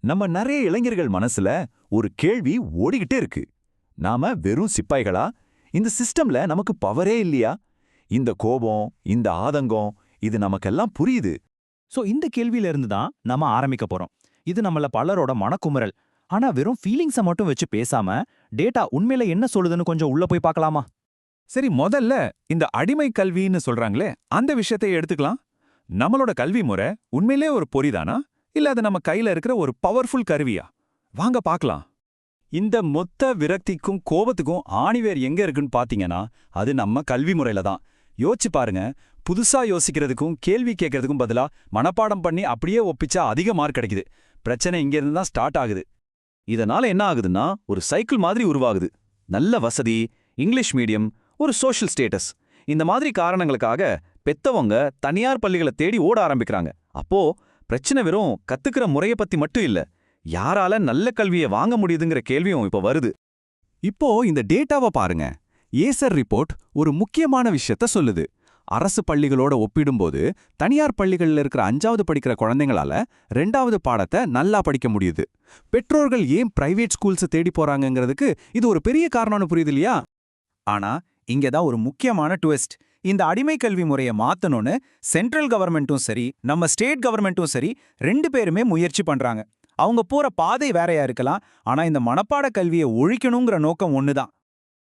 நம்ம நிறைய இளைஞர்கள் மனசுல ஒரு கேள்வி ஓடிக்கிட்டே இருக்கு. நாம வெறும் சிப்பாய்களா? இந்த சிஸ்டம்ல நமக்கு பவரே இல்லையா? இந்த கோபம், இந்த ஆதங்கம், இது நமக்கெல்லாம் புரியுது. இந்த கேள்வியில இருந்து தான் நம்ம ஆரம்பிக்க போறோம். இது நம்மள பலரோட மனக்குமுறல். ஆனா வெறும் ஃபீலிங்ஸ மட்டும் வச்சு பேசாம, டேட்டா உண்மையில என்ன சொல்லுதுன்னு கொஞ்சம் உள்ள போய் பார்க்கலாமா? சரி, முதல்ல இந்த அடிமை கல்வின்னு சொல்றாங்களே, அந்த விஷயத்தை எடுத்துக்கலாம். நம்மளோட கல்வி முறை உண்மையிலே ஒரு பொறிதானா, இல்ல அது நம்ம கையில இருக்கிற ஒரு பவர்ஃபுல் கருவியா? வாங்க பார்க்கலாம். இந்த மொத்த விரக்திக்கும் கோபத்துக்கும் ஆணிவேர் எங்க இருக்குன்னு பாத்தீங்கன்னா, அது நம்ம கல்வி முறையில தான். யோசிச்சு பாருங்க. புதுசா யோசிக்கிறதுக்கும் கேள்வி கேட்கறதுக்கும் பதிலா மனப்பாடம் பண்ணி அப்படியே ஒப்பிச்சா அதிக மார்க் கிடைக்குது. பிரச்சனை இங்க இருந்து தான் ஸ்டார்ட் ஆகுது. இதனால என்ன ஆகுதுன்னா, ஒரு சைக்கிள் மாதிரி உருவாகுது. நல்ல வசதி, இங்கிலீஷ் மீடியம், ஒரு சோஷியல் ஸ்டேட்டஸ், இந்த மாதிரி காரணங்களுக்காக பெத்தவங்க தனியார் பள்ளிகளை தேடி ஓட ஆரம்பிக்கிறாங்க. அப்போ பிரச்சனை வெறும் கத்துக்கிற முறைய பத்தி மட்டும் இல்ல, யாரால நல்ல கல்வியை வாங்க முடியுதுங்கிற கேள்வியும் இப்ப வருது. இப்போ இந்த டேட்டாவை பாருங்க. ஏசர் ரிப்போர்ட் ஒரு முக்கியமான விஷயத்த சொல்லுது. அரசு பள்ளிகளோட ஒப்பிடும்போது தனியார் பள்ளிகள்ல இருக்கிற 5வது படிக்கிற குழந்தைங்களால 2வது பாடத்தை நல்லா படிக்க முடியுது. பெற்றோர்கள் ஏன் பிரைவேட் ஸ்கூல்ஸ் தேடி போறாங்கங்கிறதுக்கு இது ஒரு பெரிய காரணம்னு புரியுது இல்லையா? ஆனா இங்கதான் ஒரு முக்கியமான ட்விஸ்ட். இந்த அடிமை கல்வி முறையை மாத்தணும்னு சென்ட்ரல் கவர்மெண்ட்டும் சரி, நம்ம ஸ்டேட் கவர்மெண்ட்டும் சரி, 2 பேருமே முயற்சி பண்றாங்க. அவங்க போற பாதை வேறையா இருக்கலாம், ஆனா இந்த மனப்பாட கல்வியை ஒழிக்கணுங்கிற நோக்கம் ஒண்ணுதான்.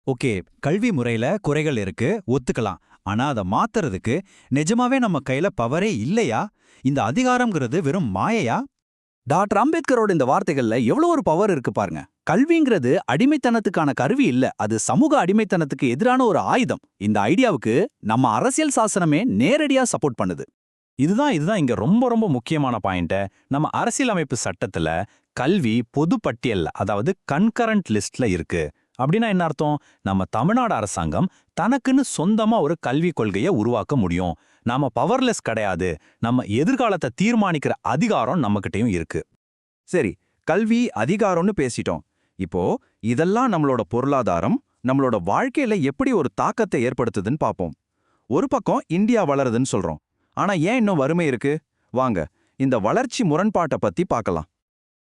ஓகே, கல்வி முறையில குறைகள் இருக்கு, ஒத்துக்கலாம். ஆனா அதை மாத்துறதுக்கு நிஜமாவே நம்ம கையில பவரே இல்லையா? இந்த அதிகாரம்ங்கிறது வெறும் மாயையா? டாக்டர் அம்பேத்கரோட இந்த வார்த்தைகள்ல எவ்வளவு ஒரு பவர் இருக்கு பாருங்க. கல்விங்கிறது அடிமைத்தனத்துக்கான கருவி இல்ல, அது சமூக அடிமைத்தனத்துக்கு எதிரான ஒரு ஆயுதம். இந்த ஐடியாவுக்கு நம்ம அரசியல் சாசனமே நேரடியா சப்போர்ட் பண்ணுது. இதுதான் இங்க ரொம்ப ரொம்ப முக்கியமான பாயிண்ட். நம்ம அரசியலமைப்பு சட்டத்துல கல்வி பொது பட்டியல்ல, அதாவது கன்கரண்ட் லிஸ்ட்ல இருக்கு. அப்படின்னா என்ன அர்த்தம்? நம்ம தமிழ்நாடு அரசாங்கம் தனக்குன்னு சொந்தமா ஒரு கல்வி கொள்கையை உருவாக்க முடியும். நாம பவர்லெஸ் கிடையாது. நம்ம எதிர்காலத்தை தீர்மானிக்கிற அதிகாரம் நம்மகிட்டயும் இருக்கு. சரி, கல்வி அதிகாரம்னு பேசிட்டோம். இப்போ இதெல்லாம் நம்மளோட பொருளாதாரம், நம்மளோட வாழ்க்கையில எப்படி ஒரு தாக்கத்தை ஏற்படுத்துதுன்னு பாப்போம். ஒரு பக்கம் இந்தியா வளருதுன்னு சொல்றோம். ஆனா ஏன் இன்னும் வறுமை இருக்கு? வாங்க இந்த வளர்ச்சி முரண்பாட்டை பத்தி பார்க்கலாம்.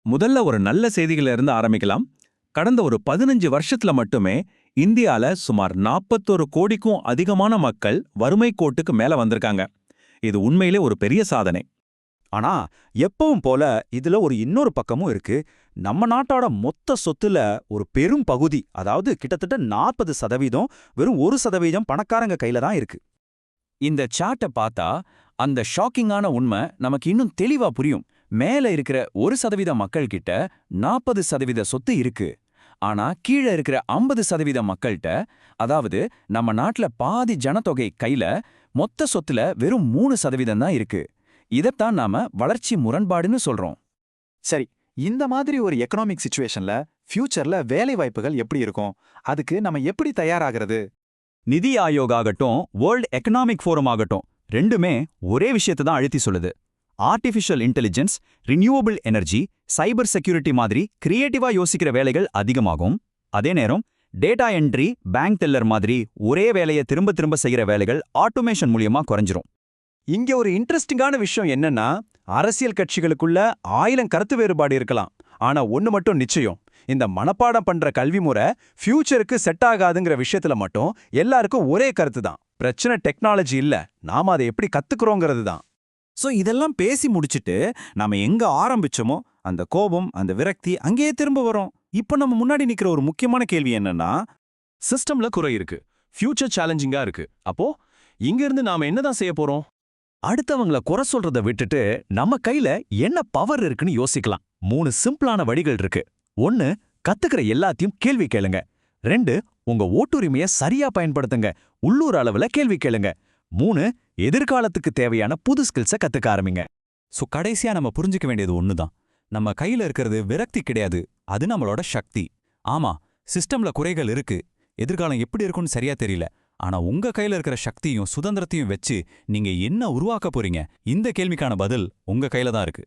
முதல்ல ஒரு நல்ல செய்திகள இருந்து ஆரம்பிக்கலாம். கடந்த ஒரு 15 வருஷத்துல மட்டுமே இந்தியால சுமார் 41 கோடிக்கும் அதிகமான மக்கள் வறுமை கோட்டுக்கு மேல வந்திருக்காங்க. இது உண்மையிலே ஒரு பெரிய சாதனை. ஆனா எப்பவும் போல இதுல ஒரு இன்னொரு பக்கமும் இருக்கு. நம்ம நாட்டோட மொத்த சொத்துல ஒரு பெரும் பகுதி, அதாவது கிட்டத்தட்ட 40% வெறும் 1% பணக்காரங்க கையில தான் இருக்கு. இந்த சார்ட்டை பார்த்தா அந்த ஷாக்கிங்கான உண்மை நமக்கு இன்னும் தெளிவா புரியும். மேல இருக்கிற 1% மக்கள் கிட்ட 40% சொத்து இருக்கு. ஆனா கீழே இருக்கிற 50% மக்கள்கிட்ட, அதாவது நம்ம நாட்டுல பாதி ஜனத்தொகை கையில மொத்த சொத்துல வெறும் 3% தான் இருக்கு. இதத்தான் நாம வளர்ச்சி முரண்பாடுன்னு சொல்றோம். சரி, இந்த மாதிரி ஒரு எக்கனாமிக் சிச்சுவேஷன்ல ஃபியூச்சர்ல வேலை வாய்ப்புகள் எப்படி இருக்கும்? அதுக்கு நம்ம எப்படி தயாராகிறது? நிதி ஆயோக் ஆகட்டும், வேர்ல்ட் எக்கனாமிக் ஃபோரம் ஆகட்டும், ரெண்டுமே ஒரே விஷயத்தை தான் அழுத்தி சொல்லுது. Artificial intelligence, renewable energy, cyber security மாதிரி கிரியேட்டிவா யோசிக்கிற வேலைகள் அதிகமாகும். அதே நேரம் டேட்டா என்ட்ரி, பேங்க் டெல்லர் மாதிரி ஒரே வேலையை திரும்ப திரும்ப செய்கிற வேலைகள் ஆட்டோமேஷன் மூலியமா குறைஞ்சிரும். இங்க ஒரு இன்ட்ரெஸ்டிங்கான விஷயம் என்னன்னா, அரசியல் கட்சிகளுக்குள்ள 1000 கருத்து வேறுபாடு இருக்கலாம். ஆனா ஒண்ணு மட்டும் நிச்சயம், இந்த மனப்பாடம் பண்ற கல்வி முறை ஃபியூச்சருக்கு செட் ஆகாதுங்கிற விஷயத்துல மட்டும் எல்லாருக்கும் ஒரே கருத்து தான். பிரச்சனை டெக்னாலஜி இல்ல, நாம அதை எப்படி கத்துக்கிறோங்கிறது தான். இதெல்லாம் பேசி முடிச்சிட்டு நாம எங்க ஆரம்பிச்சோமோ அந்த கோபம், அந்த விரக்தி அங்கேயே திரும்ப வரும். இப்ப நம்ம முன்னாடி நிக்கிற ஒரு முக்கியமான கேள்வி என்னன்னா, சிஸ்டம்ல குறை இருக்கு, ஃபியூச்சர் சேலஞ்சிங்கா இருக்கு. அப்போ இங்க இருந்து நாம என்னதான் செய்ய போறோம்? அடுத்தவங்கள குறை சொல்றதை விட்டுட்டு நம்ம கையில என்ன பவர் இருக்குன்னு யோசிக்கலாம். 3 சிம்பிளான வழிகள் இருக்கு. 1, கத்துக்கிற எல்லாத்தையும் கேள்வி கேளுங்க. 2, உங்க ஓட்டுரிமையை சரியா பயன்படுத்துங்க, உள்ளூர் அளவுல கேள்வி கேளுங்க. 3, எதிர்காலத்துக்கு தேவையான புது ஸ்கில்ஸை கத்துக்க ஆரம்பிங்க. கடைசியா நம்ம புரிஞ்சுக்க வேண்டியது ஒண்ணுதான். நம்ம கையில இருக்கிறது விரக்தி கிடையாது, அது நம்மளோட சக்தி. ஆமா, சிஸ்டம்ல குறைகள் இருக்கு, எதிர்காலம் எப்படி இருக்கும்னு சரியா தெரியல. ஆனா உங்க கையில இருக்கிற சக்தியும் சுதந்திரத்தையும் வச்சு நீங்க என்ன உருவாக்க போறீங்க? இந்த கேள்விக்கான பதில் உங்க கையில தான் இருக்கு.